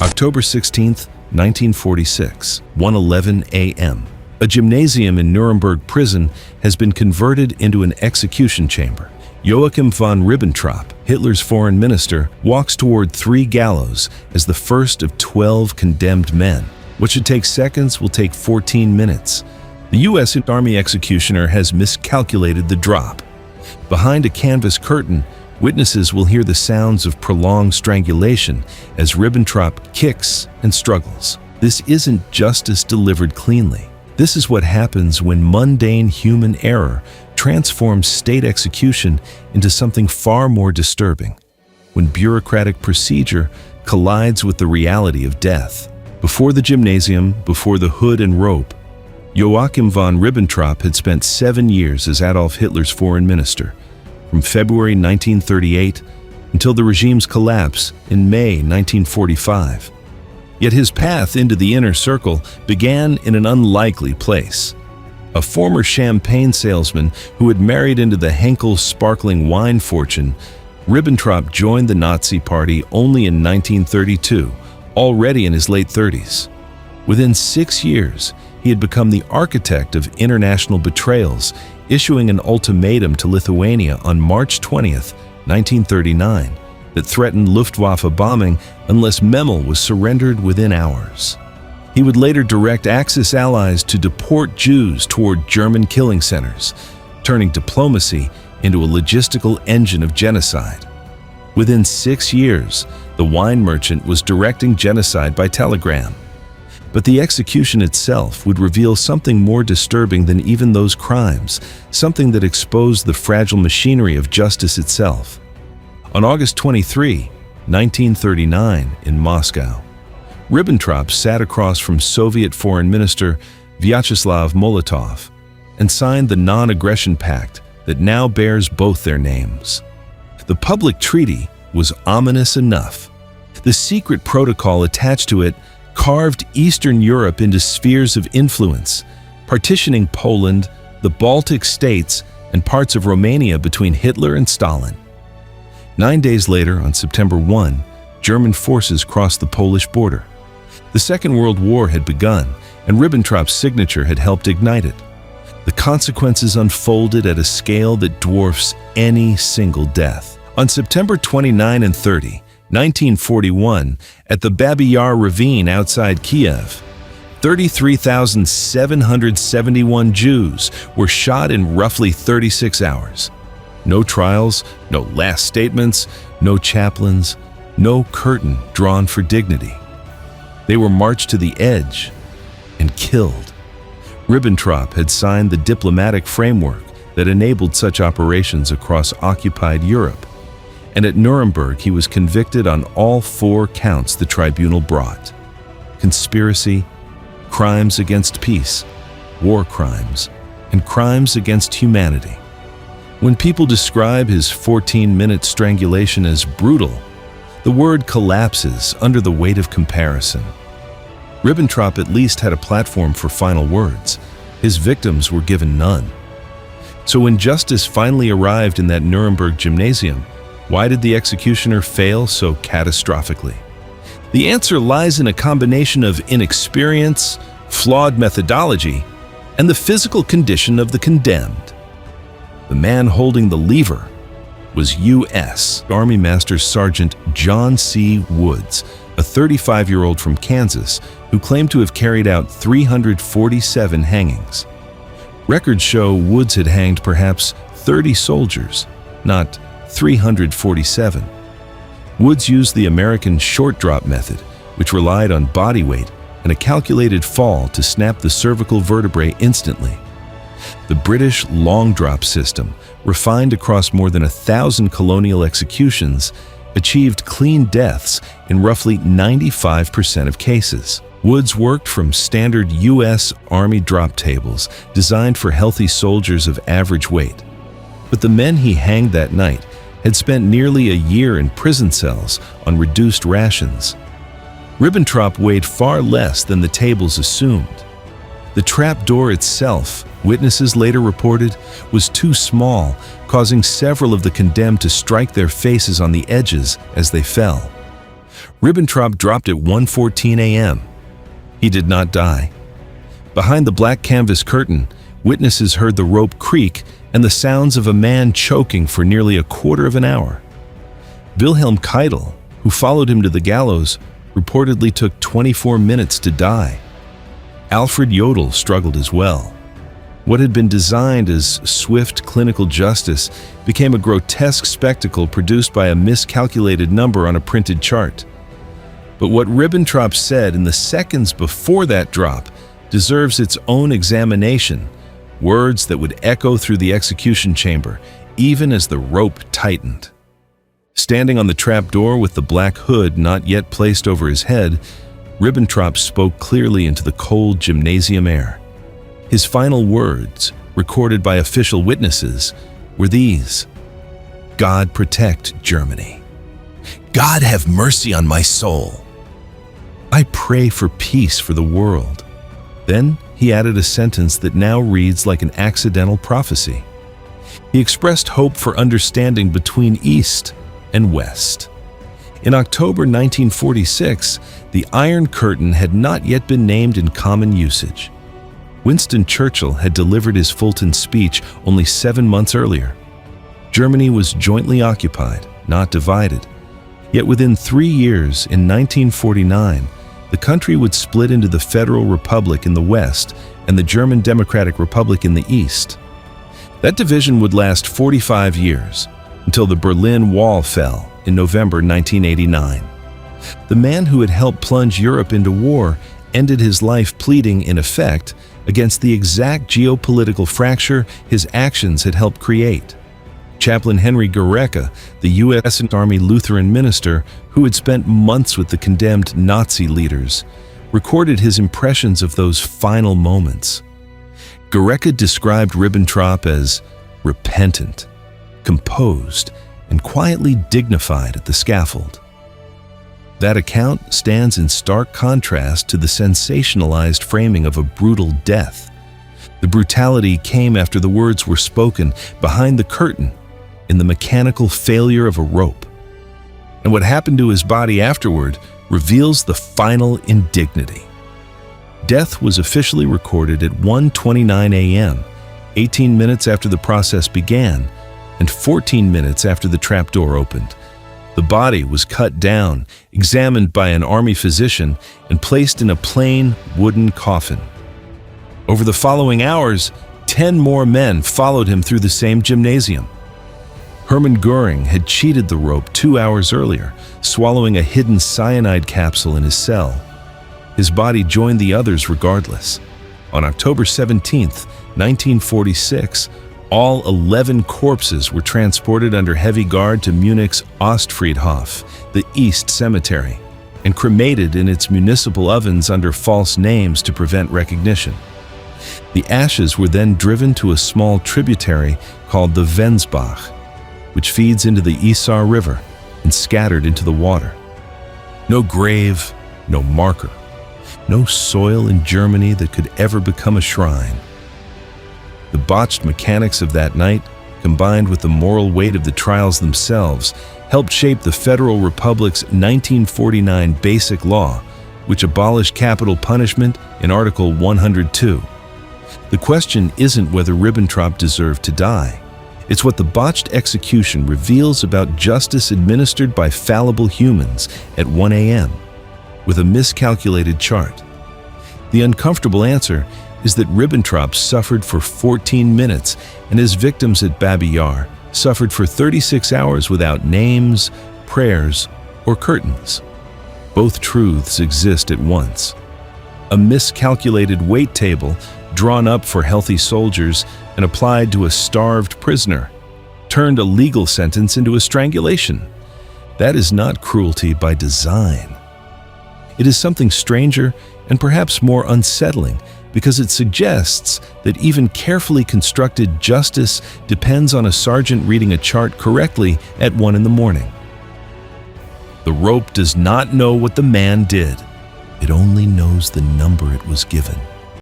October 16, 1946, 1:11 a.m. A gymnasium in Nuremberg Prison has been converted into an execution chamber. Joachim von Ribbentrop, Hitler's foreign minister, walks toward 3 gallows as the first of 12 condemned men. What should take seconds will take 14 minutes. The U.S. Army executioner has miscalculated the drop. Behind a canvas curtain, witnesses will hear the sounds of prolonged strangulation as Ribbentrop kicks and struggles. This isn't justice delivered cleanly. This is what happens when mundane human error transforms state execution into something far more disturbing, when bureaucratic procedure collides with the reality of death. Before the gymnasium, before the hood and rope, Joachim von Ribbentrop had spent 7 years as Adolf Hitler's foreign minister, from February 1938 until the regime's collapse in May 1945. Yet his path into the inner circle began in an unlikely place. A former champagne salesman who had married into the Henkel sparkling wine fortune, Ribbentrop joined the Nazi Party only in 1932, already in his late 30s. Within 6 years, he had become the architect of international betrayals, issuing an ultimatum to Lithuania on March 20, 1939, that threatened Luftwaffe bombing unless Memel was surrendered within hours. He would later direct Axis allies to deport Jews toward German killing centers, turning diplomacy into a logistical engine of genocide. Within 6 years, the wine merchant was directing genocide by telegram. But the execution itself would reveal something more disturbing than even those crimes, something that exposed the fragile machinery of justice itself. On August 23, 1939, in Moscow, Ribbentrop sat across from Soviet Foreign Minister Vyacheslav Molotov and signed the Non-Aggression Pact that now bears both their names. The public treaty was ominous enough. The secret protocol attached to it carved Eastern Europe into spheres of influence, partitioning Poland, the Baltic states, and parts of Romania between Hitler and Stalin. 9 days later, on September 1, German forces crossed the Polish border. The Second World War had begun, and Ribbentrop's signature had helped ignite it. The consequences unfolded at a scale that dwarfs any single death. On September 29 and 30, 1941, at the Babi Yar ravine outside Kiev, 33,771 Jews were shot in roughly 36 hours. No trials, no last statements, no chaplains, no curtain drawn for dignity. They were marched to the edge and killed. Ribbentrop had signed the diplomatic framework that enabled such operations across occupied Europe, and at Nuremberg he was convicted on all 4 counts the tribunal brought: conspiracy, crimes against peace, war crimes, and crimes against humanity. When people describe his 14-minute strangulation as brutal, the word collapses under the weight of comparison. Ribbentrop at least had a platform for final words. His victims were given none. So when justice finally arrived in that Nuremberg gymnasium, why did the executioner fail so catastrophically? The answer lies in a combination of inexperience, flawed methodology, and the physical condition of the condemned. The man holding the lever was U.S. Army Master Sergeant John C. Woods, a 35-year-old from Kansas who claimed to have carried out 347 hangings. Records show Woods had hanged perhaps 30 soldiers, not 347. Woods used the American short drop method, which relied on body weight and a calculated fall to snap the cervical vertebrae instantly. The British long drop system, refined across more than 1,000 colonial executions, achieved clean deaths in roughly 95% of cases. Woods worked from standard U.S. Army drop tables designed for healthy soldiers of average weight. But the men he hanged that night had spent nearly a year in prison cells on reduced rations. Ribbentrop weighed far less than the tables assumed. The trap door itself, witnesses later reported, was too small, causing several of the condemned to strike their faces on the edges as they fell. Ribbentrop dropped at 1:14 a.m. He did not die. Behind the black canvas curtain, witnesses heard the rope creak and the sounds of a man choking for nearly a quarter of an hour. Wilhelm Keitel, who followed him to the gallows, reportedly took 24 minutes to die. Alfred Jodl struggled as well. What had been designed as swift clinical justice became a grotesque spectacle produced by a miscalculated number on a printed chart. But what Ribbentrop said in the seconds before that drop deserves its own examination, words that would echo through the execution chamber, even as the rope tightened. Standing on the trapdoor with the black hood not yet placed over his head, Ribbentrop spoke clearly into the cold gymnasium air. His final words, recorded by official witnesses, were these: "God protect Germany. God have mercy on my soul. I pray for peace for the world." Then he added a sentence that now reads like an accidental prophecy. He expressed hope for understanding between East and West. In October 1946, the Iron Curtain had not yet been named in common usage. Winston Churchill had delivered his Fulton speech only 7 months earlier. Germany was jointly occupied, not divided. Yet within 3 years, in 1949, the country would split into the Federal Republic in the West and the German Democratic Republic in the East. That division would last 45 years, until the Berlin Wall fell in November 1989. The man who had helped plunge Europe into war ended his life pleading, in effect, against the exact geopolitical fracture his actions had helped create. Chaplain Henry Guerreca, the U.S. Army Lutheran minister who had spent months with the condemned Nazi leaders, recorded his impressions of those final moments. Guerreca described Ribbentrop as repentant, composed, and quietly dignified at the scaffold. That account stands in stark contrast to the sensationalized framing of a brutal death. The brutality came after the words were spoken behind the curtain in the mechanical failure of a rope. And what happened to his body afterward reveals the final indignity. Death was officially recorded at 1:29 a.m., 18 minutes after the process began, and 14 minutes after the trapdoor opened. The body was cut down, examined by an army physician, and placed in a plain wooden coffin. Over the following hours, 10 more men followed him through the same gymnasium. Hermann Göring had cheated the rope 2 hours earlier, swallowing a hidden cyanide capsule in his cell. His body joined the others regardless. On October 17, 1946, all 11 corpses were transported under heavy guard to Munich's Ostfriedhof, the East Cemetery, and cremated in its municipal ovens under false names to prevent recognition. The ashes were then driven to a small tributary called the Wensbach, which feeds into the Isar River, and scattered into the water. No grave, no marker, no soil in Germany that could ever become a shrine. The botched mechanics of that night, combined with the moral weight of the trials themselves, helped shape the Federal Republic's 1949 Basic Law, which abolished capital punishment in Article 102. The question isn't whether Ribbentrop deserved to die. It's what the botched execution reveals about justice administered by fallible humans at 1 a.m., with a miscalculated chart. The uncomfortable answer is that Ribbentrop suffered for 14 minutes and his victims at Babi Yar suffered for 36 hours without names, prayers, or curtains. Both truths exist at once. A miscalculated weight table drawn up for healthy soldiers and applied to a starved prisoner turned a legal sentence into a strangulation. That is not cruelty by design. It is something stranger and perhaps more unsettling, because it suggests that even carefully constructed justice depends on a sergeant reading a chart correctly at 1 in the morning. The rope does not know what the man did. It only knows the number it was given.